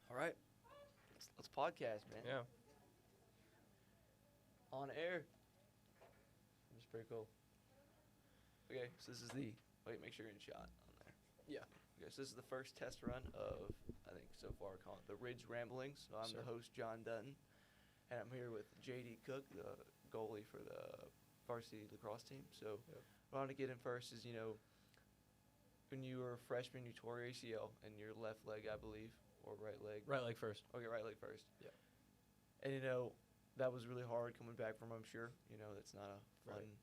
All right, let's podcast, man. Yeah. On air. It's pretty cool. Okay, so this is the make sure you're in shot on there. Yeah. Okay, so this is the first test run of I think so far called the Ridge Ramblings. So I'm Sure. the host, John Dutton, and I'm here with JD Cook, the goalie for the varsity lacrosse team. So Yep. what I want to get in first is when you were a freshman, you tore your ACL in your left leg, I believe, or right leg. Right leg first. Okay, right leg first. Yeah. And that was really hard coming back from. I'm sure that's not a fun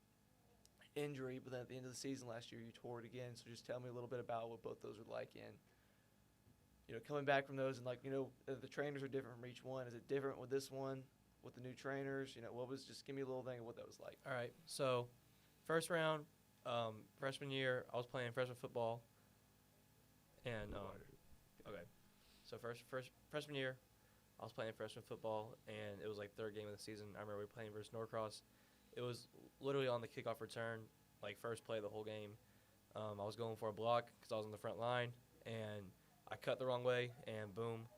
injury. But then at the end of the season last year, you tore it again. So just tell me a little bit about what both those were like, and coming back from those, and the trainers are different from each one. Is it different with this one with the new trainers? What was just give me a little thing of what that was like. All right. So, first round, freshman year, I was playing freshman football, and okay. So first freshman year, I was playing freshman football, and it was like third game of the season. I remember we were playing versus Norcross. It was literally on the kickoff return, like first play of the whole game. I was going for a block because I was on the front line, and I cut the wrong way, and boom,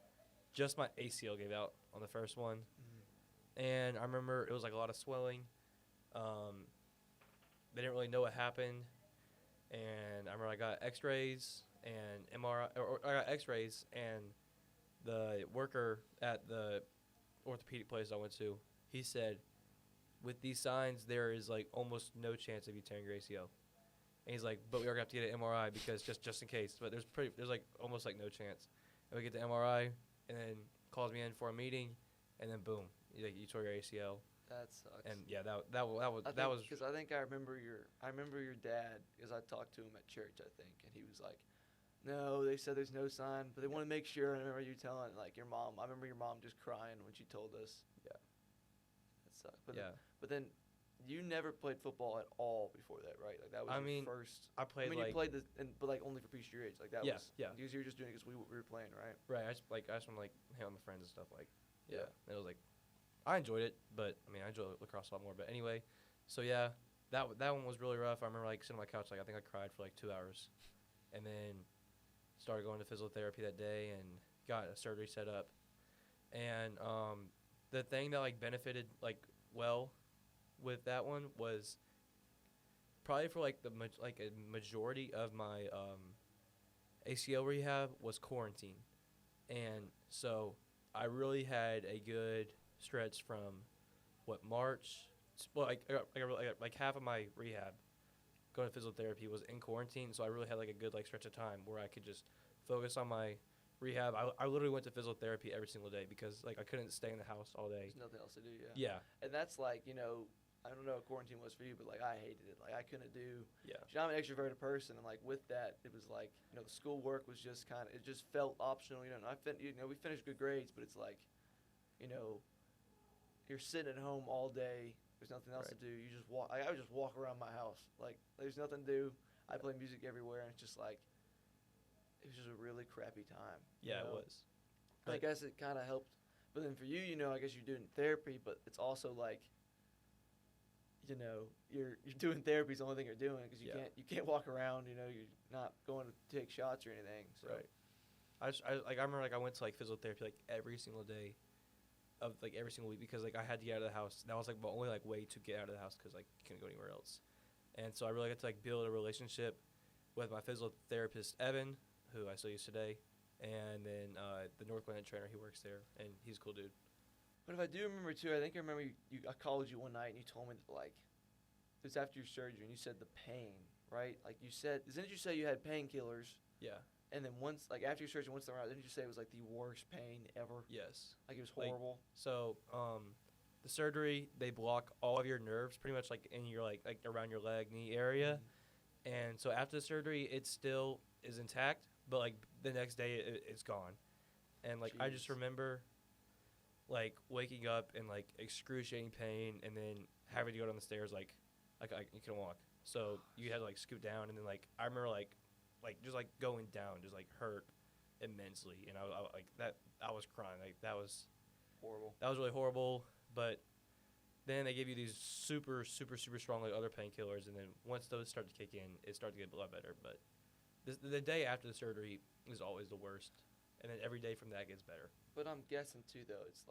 just my ACL gave out on the first one. And I remember it was like a lot of swelling. They didn't really know what happened, and I remember I got X-rays and MRI, or I got X-rays, and the worker at the orthopedic place I went to, he said, with these signs, there is like almost no chance of you tearing your ACL. And he's like, but we are gonna have to get an MRI because just in case. But there's like almost like no chance. And we get the MRI, and then calls me in for a meeting, and then boom, you tore your ACL. That sucks. And yeah, that was because I think I remember your dad, because I talked to him at church, I think, and he was like, no, they said there's no sign, but they want to make sure. And I remember you telling your mom. I remember your mom just crying when she told us. Yeah. That sucked. yeah. But then you never played football at all before that, right? Like that was your first. I played you played but only for Peachtree Ridge. Like that was. Yeah. Because you were just doing it because we were playing, right? Right. I just want to hang out with my friends and stuff Yeah. And it was like, I enjoyed it, but I mean I enjoy lacrosse a lot more. But anyway, so yeah, that one was really rough. I remember sitting on my couch, I think I cried for 2 hours, and then started going to physical therapy that day and got a surgery set up. And the thing that benefited well with that one was probably for a majority of my ACL rehab was quarantine. And so I really had a good stretch from March, half of my rehab going to physical therapy was in quarantine, so I really had a good stretch of time where I could just focus on my rehab. I literally went to physical therapy every single day because I couldn't stay in the house all day. There's nothing else to do. Yeah. And that's I don't know what quarantine was for you, but I hated it. I couldn't do. Yeah. I'm an extroverted person, and with that, it was the school work was just it just felt optional. And we finished good grades, but it's you're sitting at home all day. There's nothing else to do. You just walk. I would just walk around my house. There's nothing to do. I play music everywhere, and it's just it was just a really crappy time. Yeah, it was. I guess it kind of helped. But then for you, I guess you're doing therapy, but it's also you're doing therapy is the only thing you're doing because you can't walk around. You're not going to take shots or anything. So. Right. I remember I went to physical therapy every single day of every single week because I had to get out of the house. That was the only way to get out of the house because you couldn't go anywhere else. And so I really got to build a relationship with my physical therapist Evan, who I still use today, and then the North Gwinnett trainer. He works there, and he's a cool dude. But if I do remember too, I think I remember I called you one night and you told me that it was after your surgery and you said the pain, right? You said, didn't you say you had painkillers? Yeah. And then after your surgery, once they were out, didn't you say it was the worst pain ever? Yes. It was horrible. So the surgery, they block all of your nerves pretty much in your around your leg, knee area. Mm-hmm. And so after the surgery, it still is intact, but the next day it's gone. And I just remember waking up in excruciating pain and then having to go down the stairs you couldn't walk. So you had to scoot down, and then I remember just going down just hurt immensely, and I was crying. That was horrible. That was really horrible. But then they give you these super strong other painkillers, and then once those start to kick in, it started to get a lot better. But the day after the surgery is always the worst. and then every day from that gets better. But I'm guessing too, though, it's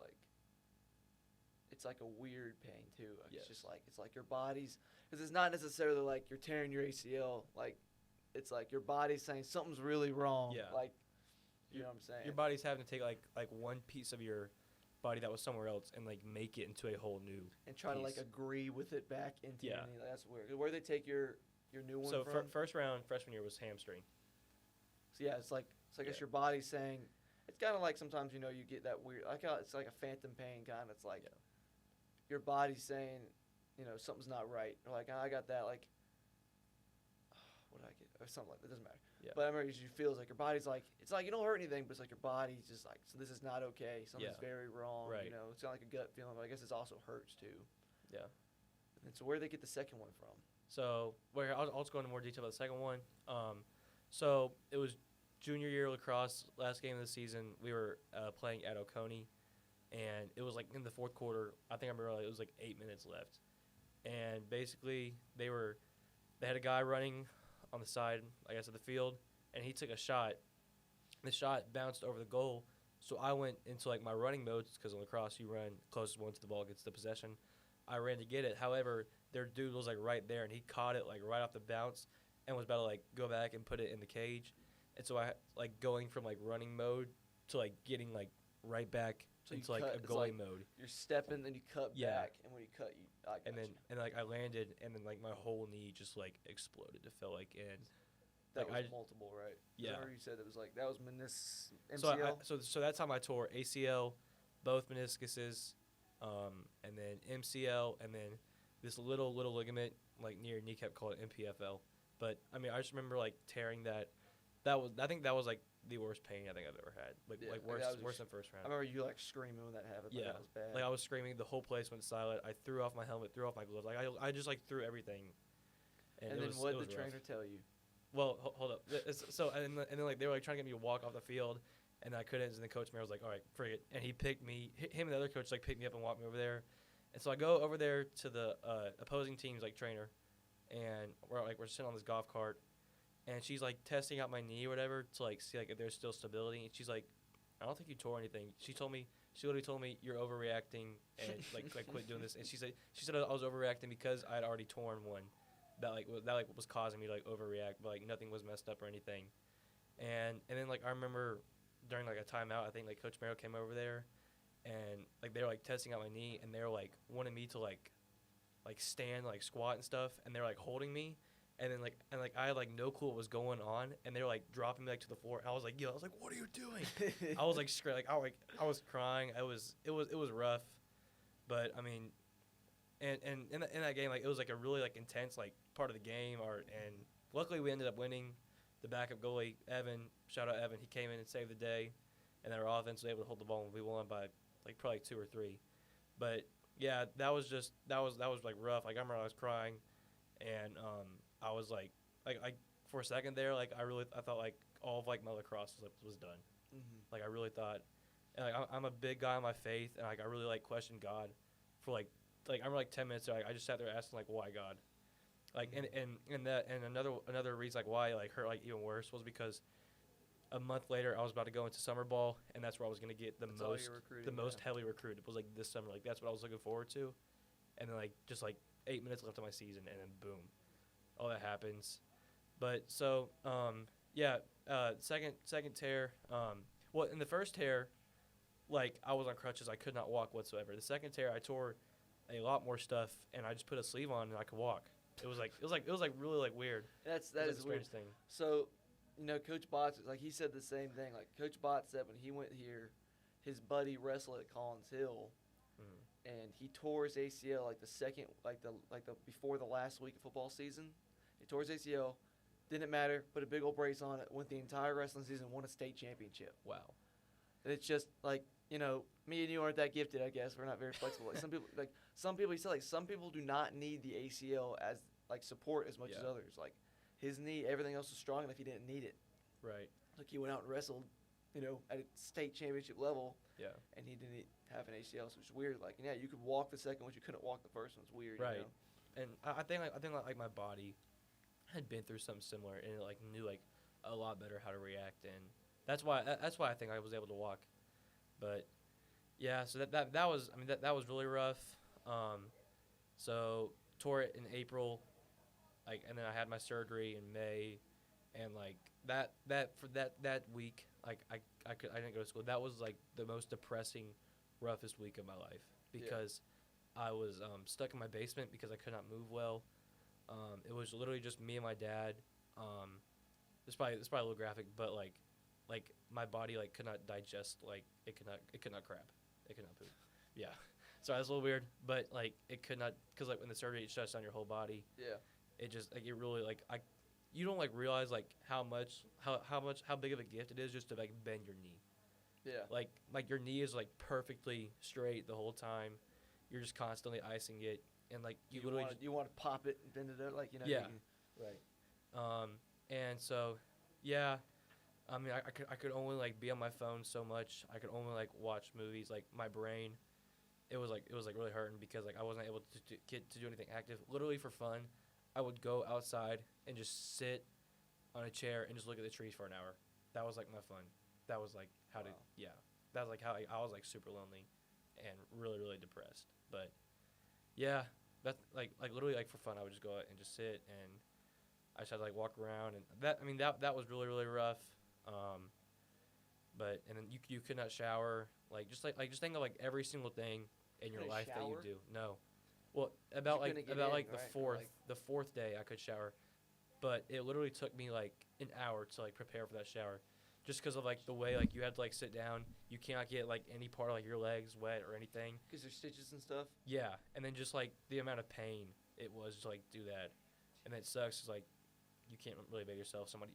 like a weird pain too. Like, Yes. it's like your body's, because it's not necessarily like you're tearing your ACL. Like it's like your body's saying something's really wrong. Yeah. Like you know what I'm saying. Your body's having to take like one piece of your body that was somewhere else and like make it into a whole new and try to like piece. agree with it back into Yeah. your knee. Like, that's weird. Where they take your new one So from? first round freshman year was hamstring. So yeah, it's like I guess Yeah. your body's saying. It's kind of like sometimes you get that weird. It's like a phantom pain kind. It's like Yeah. your body's saying, something's not right. Or like I got that like. What did I get? Or something like that. It doesn't matter. Yeah. But I remember it feels like your body's like it's like you don't hurt anything, but it's like your body's just like so this is not okay. Something's Yeah. very wrong. Right. It's kind of like a gut feeling, but I guess it also hurts too. Yeah. And so where do they get the second one from? So I'll just go into more detail about the second one. So it was junior year lacrosse, last game of the season. We were playing at Oconee, and it was like in the fourth quarter. I think I remember it was like 8 minutes left, and basically they had a guy running on the side, I guess, of the field, and he took a shot. The shot bounced over the goal, so I went into like my running mode because in lacrosse you run closest one to the ball gets the possession. I ran to get it. However, their dude was like right there, and he caught it like right off the bounce, and was about to like go back and put it in the cage. And so I like going from like running mode to like getting like right back So you into like cut- a it's goalie like mode. You're stepping, then you cut Yeah. back, and when you cut, I And then gotcha. like I landed, and then like my whole knee just like exploded. It felt like, and That like, was multiple, right? 'Cause Yeah. I remember you said it was like that was so MCL. so that time I tore ACL, both meniscuses, and then MCL, and then this little ligament like near your kneecap called MPFL. But I mean, I just remember like tearing that. I think that was like the worst pain I think I've ever had. Like Yeah, like like, that was worse just- than first I round. remember you like screaming when that happened. Like, Yeah. that was bad. Like I was screaming, the whole place went silent. I threw off my helmet, threw off my gloves. Like I just like threw everything. and it then was, what it did was the rough. trainer tell you? Well, hold up. So and then like they were like trying to get me to walk off the field, and I couldn't. And then Coach Mayer was like, "All right, frig it," and he picked me. Him and the other coach like picked me up and walked me over there. And so I go over there to the opposing team's like trainer, and we're sitting on this golf cart, and she's like testing out my knee or whatever to like see like if there's still stability. And she's like, "I don't think you tore anything." She literally told me you're overreacting and like quit doing this. And she said I was overreacting because I had already torn one. That was causing me to like overreact, but like nothing was messed up or anything. And then like I remember during like a timeout, I think like Coach Merrill came over there, and like they were like testing out my knee, and they were like wanting me to like stand, like squat and stuff, and they're like holding me, and then like I had like no clue what was going on, and they were like dropping me like to the floor. And I was like, what are you doing? I was like I was crying. It was rough, but I mean. And in that game, like it was like a really like intense like part of the game, and luckily we ended up winning. The backup goalie Evan, shout out Evan, he came in and saved the day, and our offense was able to hold the ball, and we won by like probably 2 or 3. But yeah, that was like rough. Like I remember I was crying, and I was like for a second there, like I thought like all of like my lacrosse was done. Mm-hmm. Like I really thought, and like I'm a big guy on my faith, and like I really like questioned God for like I remember like 10 minutes there, like I just sat there asking like why God, like and another reason like why like hurt like even worse was because a month later I was about to go into summer ball, and that's where I was gonna get the most heavily recruited. It was like this summer, like that's what I was looking forward to, and then like just like 8 minutes left of my season, and then boom, all that happens. But so second tear, well in the first tear, like I was on crutches, I could not walk whatsoever. The second tear I tore a lot more stuff, and I just put a sleeve on and I could walk. It was really like weird. That It is was, like, the weird. strangest thing. So, Coach Botts, like he said the same thing. Like Coach Botts said when he went here, his buddy wrestled at Collins Hill, and he tore his ACL like the second, like the before the last week of football season. He tore his ACL, didn't matter, put a big old brace on it, went the entire wrestling season, won a state championship. Wow. And it's just like me and you aren't that gifted. I guess we're not very flexible. Like some people, he said like some people do not need the ACL as like support as much as Yeah. others. Like his knee, everything else was strong enough. He didn't need it. Right. Like he went out and wrestled, at a state championship level, Yeah. and he didn't have an ACL, so it's weird. Like, yeah, you could walk the second one, you couldn't walk the first one. It's weird. Right. And I think my body had been through something similar, and it like knew like a lot better how to react, and That's why I think I was able to walk. But yeah, so that was that was really rough. So tore it in April, like, and then I had my surgery in May, and like that week, like I didn't go to school. That was like the most depressing, roughest week of my life because I was stuck in my basement because I could not move well. It was literally just me and my dad. It's probably a little graphic, but like my body like could not digest, like it could not crap, it could not poop. Yeah, so that's a little weird, but like it could not, because like when the surgery, it shuts down your whole body. Yeah. It just like it really like you don't like realize like how big of a gift it is just to like bend your knee. Yeah. Like your knee is like perfectly straight the whole time. You're just constantly icing it, and like you literally you want to pop it and bend it out, like, you know. Yeah. Right. And so, yeah, I mean, I could only like be on my phone so much. I could only like watch movies. Like my brain, it was like really hurting because like I wasn't able to do anything active. Literally for fun, I would go outside and just sit on a chair and just look at the trees for an hour. That was like my fun. That was like how to That was like how I was like super lonely and really really depressed. But yeah, that's like literally like for fun, I would just go out and just sit, and I just had to like walk around, and that was really really rough. But and then you could not shower, like just think of like every single thing in your life that you do. No, well about the fourth day I could shower, but it literally took me like an hour to like prepare for that shower, just because of like the way like you had to like sit down, you cannot get like any part of like your legs wet or anything. Because there's stitches and stuff. Yeah, and then just like the amount of pain it was to like do that, and it sucks. Is like you can't really bathe yourself. Another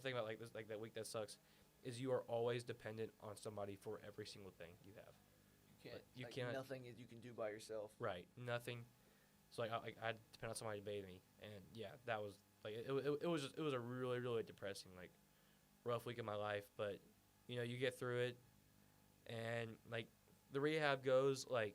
thing about like this, like that week that sucks, is you are always dependent on somebody for every single thing you have. You can't. Nothing you can do by yourself. Right. Nothing. So like I depend on somebody to bathe me, and yeah, that was like it was a really really depressing like rough week of my life. But you know, you get through it, and like the rehab goes, like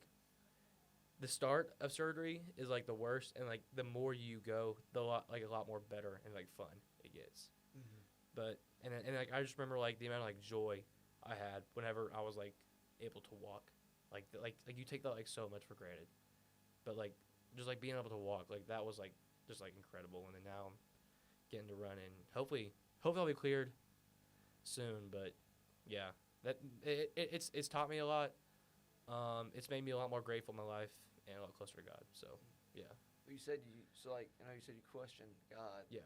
the start of surgery is like the worst, and like the more you go, a lot more better and like fun it gets. Mm-hmm. But and like I just remember like the amount of like joy I had whenever I was like able to walk, like you take that like so much for granted, but like just like being able to walk, like that was like just like incredible. And then now I'm getting to run, and hopefully I'll be cleared soon. But yeah, that it's taught me a lot. It's made me a lot more grateful in my life and a lot closer to God. So yeah. You said you said you questioned God. Yeah.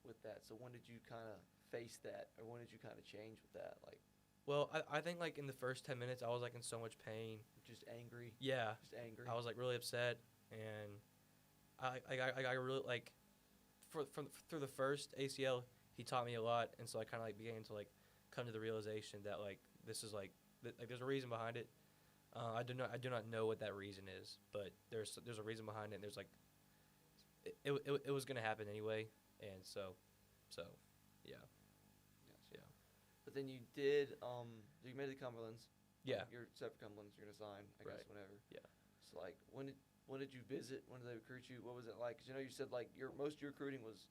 With that, so when did you kind of face that, or when did you kind of change with that? Like, well, I think like in the first 10 minutes I was like in so much pain, just angry. Yeah. Just angry. I was like really upset, and I really like through the first ACL he taught me a lot, and so I kind of like began to like come to the realization that like this is like there's a reason behind it. I do not know what that reason is, but there's a reason behind it, and there's like it was gonna happen anyway, and so yeah. Yes. Yeah. But then you did you made the Cumberlands. Yeah. You're set for Cumberlands. You're gonna sign, I guess, whenever. Yeah. So like when did you visit? When did they recruit you? What was it like? Because you said like most of your recruiting was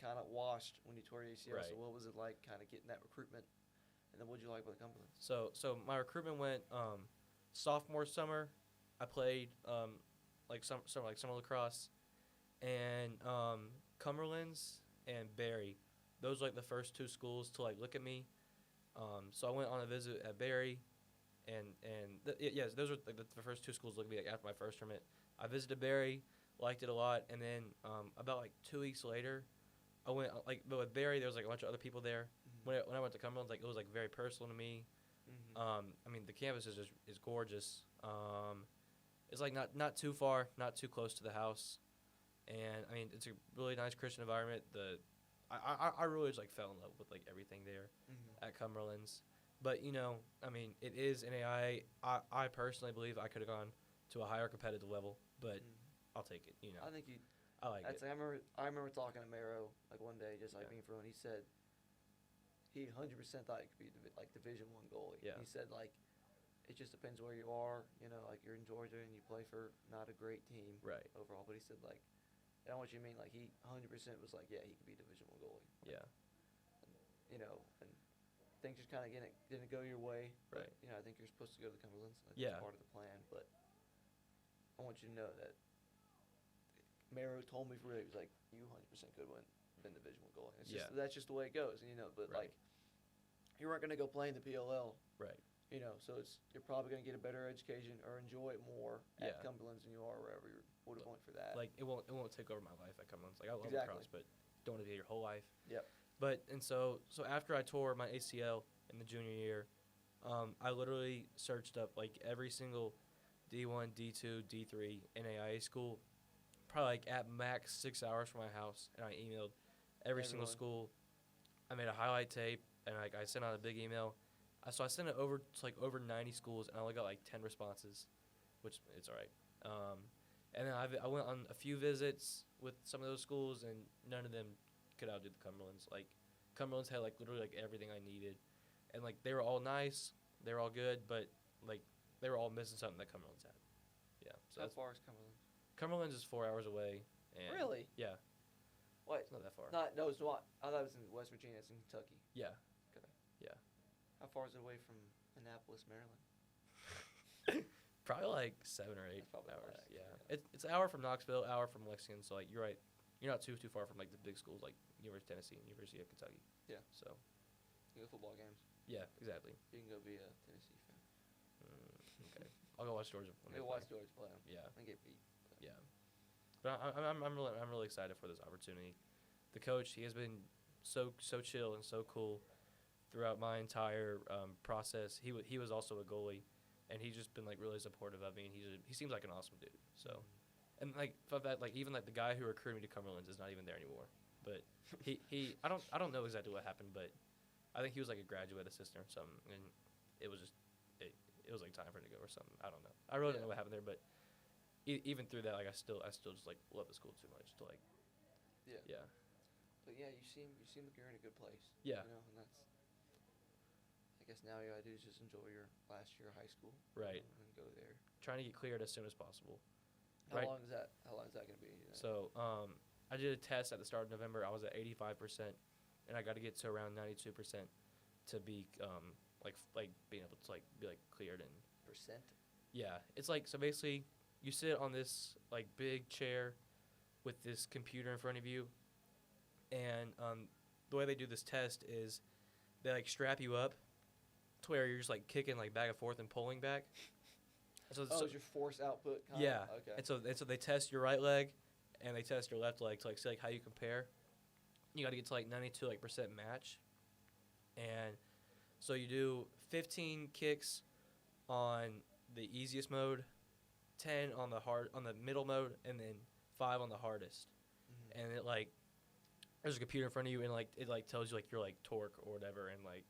kind of washed when you tore your ACL. Right. So what was it like, kind of getting that recruitment? And then what did you like about the Cumberlands? So my recruitment went sophomore summer. I played summer lacrosse, and Cumberlands and Barry. Those were like the first two schools to like look at me. So I went on a visit at Barry, and yes, those were like the first two schools to look at me like after my first tournament. I visited Barry, liked it a lot, and then about like 2 weeks later, I went but with Barry there was like a bunch of other people there. Mm-hmm. When I went to Cumberland, like it was like very personal to me. Mm-hmm. I mean the campus is gorgeous. It's like not too far, not too close to the house, and I mean it's a really nice Christian environment. I really just like fell in love with like everything there at Cumberland's. But I mean it is NAIA. I personally believe I could have gone to a higher competitive level, but I'll take it. I think I like it. I remember talking to Maro like one day, just like being for, and he said he 100% thought it could be like Division I goalie. Yeah. He said like it just depends where you are. Like you're in Georgia and you play for not a great team overall. But he said like, I don't know what you mean. Like he 100% was like, yeah, he could be Division I goalie. Yeah. and things just kind of didn't go your way. But, Right. I think you're supposed to go to the Cumberlands. Like, Yeah. that's part of the plan. But I want you to know that Maro told me for real, he was like, you 100% could win divisional goal. It's just, Yeah. that's just the way it goes. But Right. like, you weren't going to go play in the PLL. Right. So you're probably going to get a better education or enjoy it more at Yeah. Cumberland's than you are wherever you would have went for that. Like it won't take over my life at Cumberland's. Like I love Exactly. lacrosse, but don't want to be your whole life. Yep. But so after I tore my ACL in the junior year, I literally searched up like every single D1, D2, D3 NAIA school, probably like at max 6 hours from my house, and I emailed every single Everyone. school. I made a highlight tape, and like I sent out a big email. So I sent it over to like over 90 schools, and I only got like 10 responses, which it's all right. And then I went on a few visits with some of those schools, and none of them could outdo the Cumberlands. Like Cumberlands had like literally like everything I needed, and like they were all nice, they were all good, but like they were all missing something that Cumberlands had. Yeah. So How far is Cumberland? Cumberlands is 4 hours away. And Really? Yeah. What? It's not that far. No, it's not. I thought it was in West Virginia. It's in Kentucky. Yeah. Okay. Yeah. How far is it away from Annapolis, Maryland? Probably like 7 or 8 That's probably hours. max, Yeah. yeah. It's an hour from Knoxville, hour from Lexington. So like you're right. You're not too far from like the big schools like University of Tennessee and University of Kentucky. Yeah. So You go to football games. yeah, exactly. You can go be a Tennessee fan. Okay. I'll go watch Georgia when they You play. watch George play 'em. Yeah. And get beat. Yeah. But I'm really excited for this opportunity. The coach, he has been so chill and so cool throughout my entire process. He was also a goalie, and he's just been like really supportive of me. And he seems like an awesome dude. So, and like for that, like even like the guy who recruited me to Cumberland's is not even there anymore. But he I don't know exactly what happened, but I think he was like a graduate assistant or something, and it was just it was like time for him to go or something. I don't know. I really don't know what happened there, but even through that, like I still just like love the school too much to like. Yeah. Yeah. But yeah, you seem like you're in a good place. Yeah. And that's. I guess now you gotta do is just enjoy your last year of high school. Right. And go there. Trying to get cleared as soon as possible. How Right. long is that? How long is that gonna be? So I did a test at the start of November. I was at 85%, and I got to get to around 92% to be like being able to like be like cleared and. Percent. Yeah, it's like so basically you sit on this like big chair with this computer in front of you, and the way they do this test is they like strap you up to where you're just like kicking like back and forth and pulling back. So It's your force output. yeah, Okay. and so they test your right leg, and they test your left leg to like see like how you compare. You got to get to like 92 like percent match, and so you do 15 kicks on the easiest mode, 10 on the middle mode, and then 5 on the hardest. Mhm. And it like there's a computer in front of you, and like it like tells you like your like torque or whatever, and like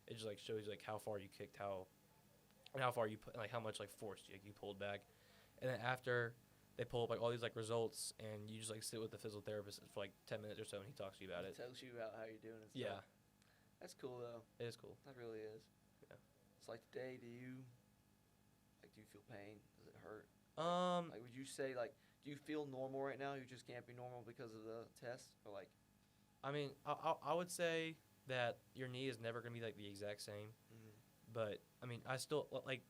it just like shows you like how far you kicked, how far you put, like how much like force you pulled back. And then after they pull up like all these like results, and you just like sit with the physical therapist for like 10 minutes or so, and he talks to you about it. Tells you about how you're doing and stuff. Yeah, That's cool though. it is cool. That really is. Yeah. It's like today. Do you feel pain? Does it hurt? Like, would you say like, do you feel normal right now? You just can't be normal because of the test, or like? I mean, I would say that your knee is never gonna be like the exact same. But I mean, I still like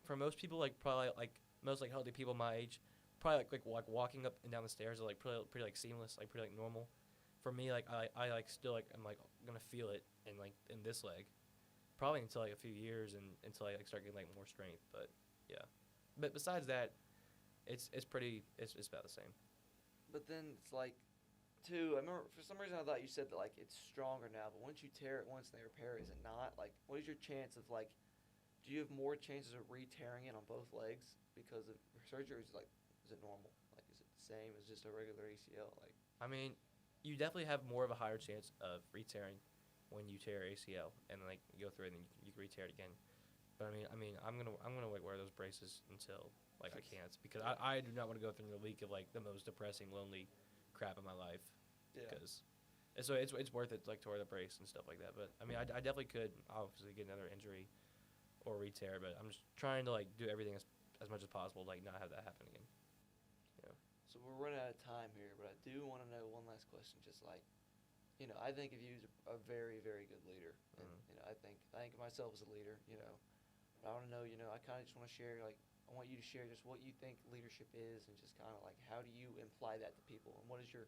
for most people, like probably like most like healthy people my age, probably like walking up and down the stairs are like pretty like seamless, like pretty like normal. For me, like I like still like I'm like gonna feel it in this leg, probably until like a few years and until I like start getting like more strength. But yeah, but besides that, it's about the same. But then it's like, too. I remember for some reason I thought you said that like it's stronger now, but once you tear it once and they repair it, is it not? Like, what is your chance of like? Do you have more chances of re-tearing it on both legs because of surgery? Or is it normal? Like, is it the same as just a regular ACL? Like, I mean, you definitely have more of a higher chance of re-tearing when you tear ACL and like you go through it and you can re-tear it again. But I mean, I'm gonna like wear those braces until like I can't, because I do not want to go through the week of like the most depressing, lonely crap in my life. yeah. Because so it's worth it like to wear the brace and stuff like that. But I mean, I definitely could obviously get another injury or re-tear, but I'm just trying to like do everything as much as possible to like not have that happen again. So we're running out of time here, but I do want to know one last question. Just like, I think of you as a very, very good leader. And, Mhm. I think of myself as a leader, But I want to know, I kind of just want to share, like, I want you to share just what you think leadership is and just kind of like how do you imply that to people and what's your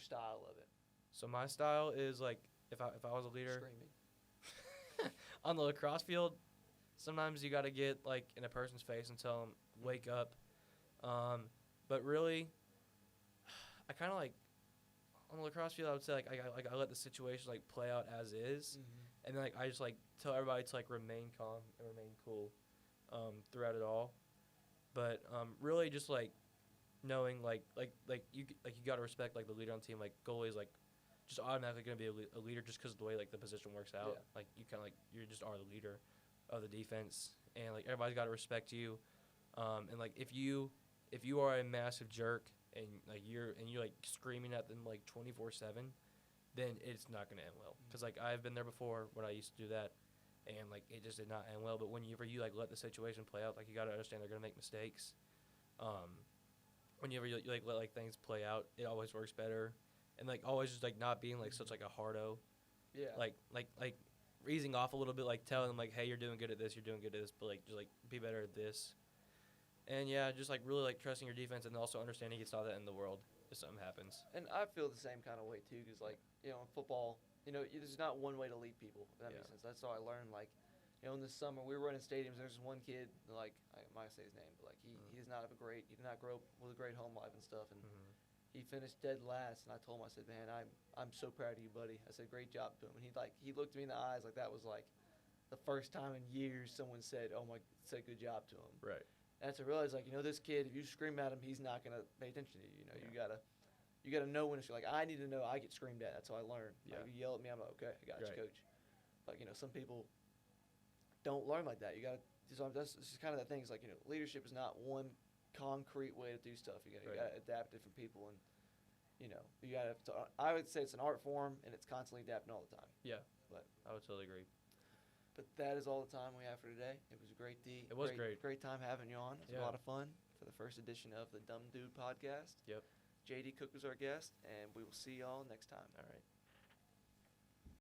style of it? So my style is like if I was a leader Screaming. on the lacrosse field, sometimes you got to get like in a person's face and tell them wake up. But really, I kind of like on the lacrosse field. I would say like I let the situation like play out as is, Mm-hmm. and then like I just like tell everybody to like remain calm and remain cool throughout it all. But really just like knowing like you got to respect like the leader on the team. Like goalie is like just automatically going to be a leader just because of the way like the position works out. Yeah. Like you kind of like you just are the leader of the defense, and like everybody's got to respect you. And like if you are a massive jerk and like you're like screaming at them like 24/7, then it's not going to end well. Because like I've been there before when I used to do that, and like it just did not end well. But whenever you like let the situation play out, like you got to understand they're going to make mistakes. Whenever you like let like things play out, it always works better. And like always just like not being like such like a hardo, Yeah. like easing off a little bit, like telling them like, hey, you're doing good at this, you're doing good at this, but like just like be better at this. And yeah, just like really like trusting your defense and also understanding it's not that in the world if something happens. And I feel the same kind of way too, because like in football, there's not one way to lead people. If that Yeah. makes sense. That's how I learned. Like, in the summer we were running stadiums. There's one kid, like I might say his name, but like he does not have he did not grow up with a great home life and stuff, and he finished dead last. And I told him, I said, man, I'm so proud of you, buddy. I said, great job to him. And he looked me in the eyes like that was like the first time in years someone said good job to him. Right. And to realize, like, this kid, if you scream at him, he's not going to pay attention to you. Yeah. You gotta know when it's like, I need to know I get screamed at. That's how I learned. Yeah. Like, if you yell at me, I'm like, okay, I got you, Right. coach. Like, some people don't learn like that. You got to, that's just kind of the thing. It's like, leadership is not one concrete way to do stuff. You got to adapt to different people. And, you got to, I would say it's an art form, and it's constantly adapting all the time. Yeah. But I would totally agree. But that is all the time we have for today. It was great, D. It was great. Great time having you on. It was Yeah. a lot of fun for the first edition of the Dumb Dude podcast. Yep. JD Cook was our guest, and we will see y'all next time. All right.